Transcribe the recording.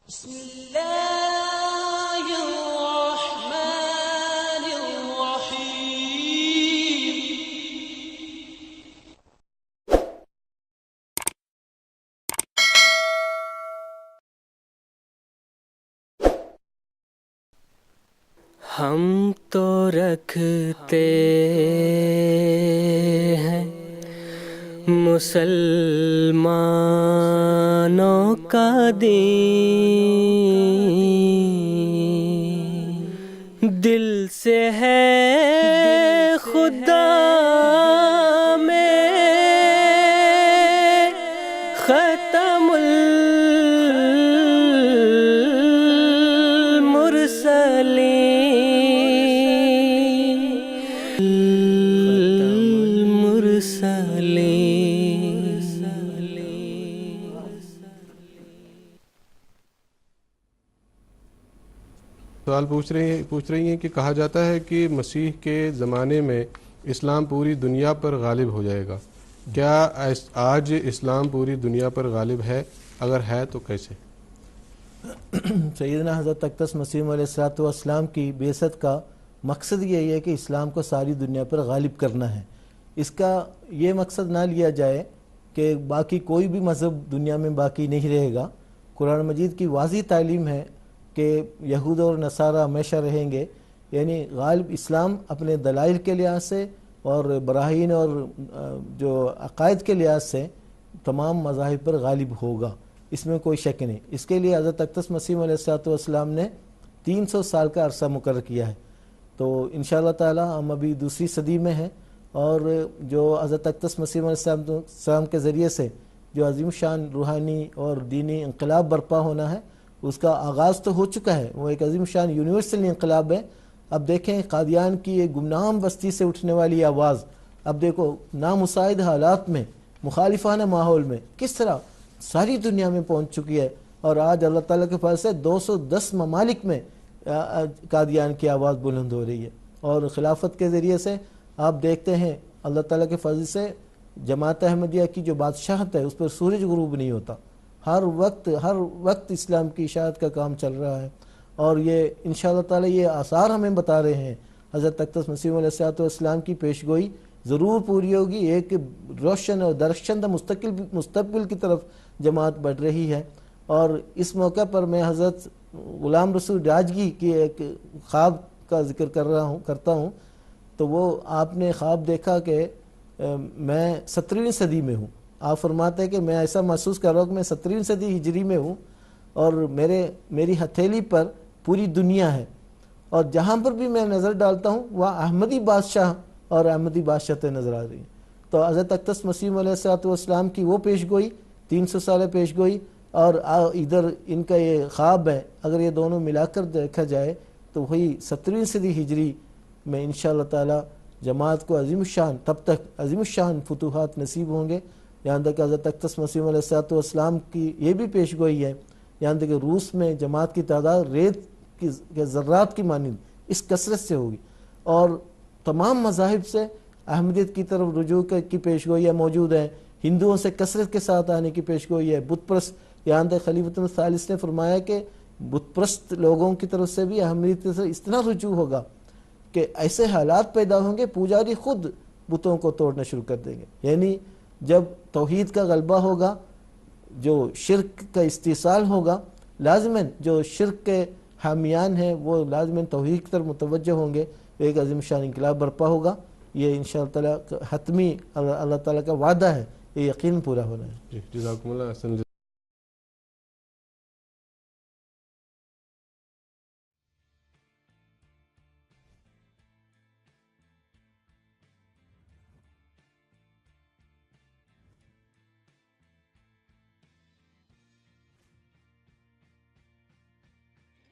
بسم الله الرحمن الرحيم. ہم تو رکھتے ہیں مسلمانوں کا دین، دل سے ہے خدا میں ختم سوال پوچھ رہی ہیں کہ کہا جاتا ہے کہ مسیح کے زمانے میں اسلام پوری دنیا پر غالب ہو جائے گا، کیا آج اسلام پوری دنیا پر غالب ہے؟ اگر ہے تو کیسے؟ سیدنا حضرت اقدس مسیح علیہ السلام کی بعثت کا مقصد یہی ہے کہ اسلام کو ساری دنیا پر غالب کرنا ہے۔ اس کا یہ مقصد نہ لیا جائے کہ باقی کوئی بھی مذہب دنیا میں باقی نہیں رہے گا۔ قرآن مجید کی واضح تعلیم ہے کہ یہود اور نصارہ ہمیشہ رہیں گے، یعنی غالب اسلام اپنے دلائل کے لحاظ سے اور براہین اور جو عقائد کے لحاظ سے تمام مذاہب پر غالب ہوگا، اس میں کوئی شک نہیں۔ اس کے لیے حضرت اقدس مسیح علیہ السلام نے 300 سال کا عرصہ مقرر کیا ہے۔ تو انشاءاللہ تعالی ہم ابھی دوسری صدی میں ہیں، اور جو حضرت اقدس مسیح علیہ السلام کے ذریعے سے جو عظیم شان روحانی اور دینی انقلاب برپا ہونا ہے، اس کا آغاز تو ہو چکا ہے۔ وہ ایک عظیم شان یونیورسل انقلاب ہے۔ اب دیکھیں قادیان کی ایک گمنام بستی سے اٹھنے والی آواز، اب دیکھو نامساعد حالات میں، مخالفانہ ماحول میں کس طرح ساری دنیا میں پہنچ چکی ہے، اور آج اللہ تعالیٰ کے فضل سے 210 ممالک میں قادیان کی آواز بلند ہو رہی ہے۔ اور خلافت کے ذریعے سے آپ دیکھتے ہیں اللہ تعالیٰ کے فضل سے جماعت احمدیہ کی جو بادشاہت ہے اس پر سورج غروب نہیں ہوتا، ہر وقت اسلام کی اشاعت کا کام چل رہا ہے۔ اور یہ انشاءاللہ تعالی یہ آثار ہمیں بتا رہے ہیں، حضرت اقدس مسیح علیہ السلام کی پیشگوئی ضرور پوری ہوگی۔ ایک روشن اور درخشندہ مستقبل کی طرف جماعت بڑھ رہی ہے۔ اور اس موقع پر میں حضرت غلام رسول راجگی کی ایک خواب کا ذکر کرتا ہوں۔ تو وہ آپ نے خواب دیکھا کہ میں 17ویں صدی میں ہوں۔ آپ فرماتے ہیں کہ میں ایسا محسوس کر رہا ہوں کہ میں 17ویں صدی ہجری میں ہوں، اور میری ہتھیلی پر پوری دنیا ہے، اور جہاں پر بھی میں نظر ڈالتا ہوں وہاں احمدی بادشاہ اور احمدی بادشاہتیں نظر آ رہی ہیں۔ تو حضرت اقدس مسیح علیہ السلام کی وہ پیشگوئی 300 سال پیشگوئی، اور ادھر ان کا یہ خواب ہے، اگر یہ دونوں ملا کر دیکھا جائے تو وہی 17ویں صدی ہجری میں انشاءاللہ تعالی جماعت کو عظیم الشان، تب تک عظیم الشان فتوحات نصیب ہوں گے۔ یہاں تک حضرت اقدس مسیح علیہ السلام کی یہ بھی پیشگوئی ہے، یہاں تک کہ روس میں جماعت کی تعداد ریت کے ذرات کی مانند اس کثرت سے ہوگی، اور تمام مذاہب سے احمدیت کی طرف رجوع کی پیشگوئیاں موجود ہیں۔ ہندوؤں سے کثرت کے ساتھ آنے کی پیشگوئی ہے۔ بت پرست، یہاں تک خلیفۃ الثالث نے فرمایا کہ بت پرست لوگوں کی طرف سے بھی احمدیت سے اس طرح رجوع ہوگا کہ ایسے حالات پیدا ہوں گے پجاری خود بتوں کو توڑنا شروع کر دیں گے۔ یعنی جب توحید کا غلبہ ہوگا، جو شرک کا استحصال ہوگا، لازماً جو شرک کے حامیان ہیں وہ لازماً توحید کی طرف متوجہ ہوں گے، ایک عظیم شان انقلاب برپا ہوگا۔ یہ انشاءاللہ تعالی حتمی اللہ تعالیٰ کا وعدہ ہے، یہ یقین پورا ہونا ہے۔ جزاکم اللہ۔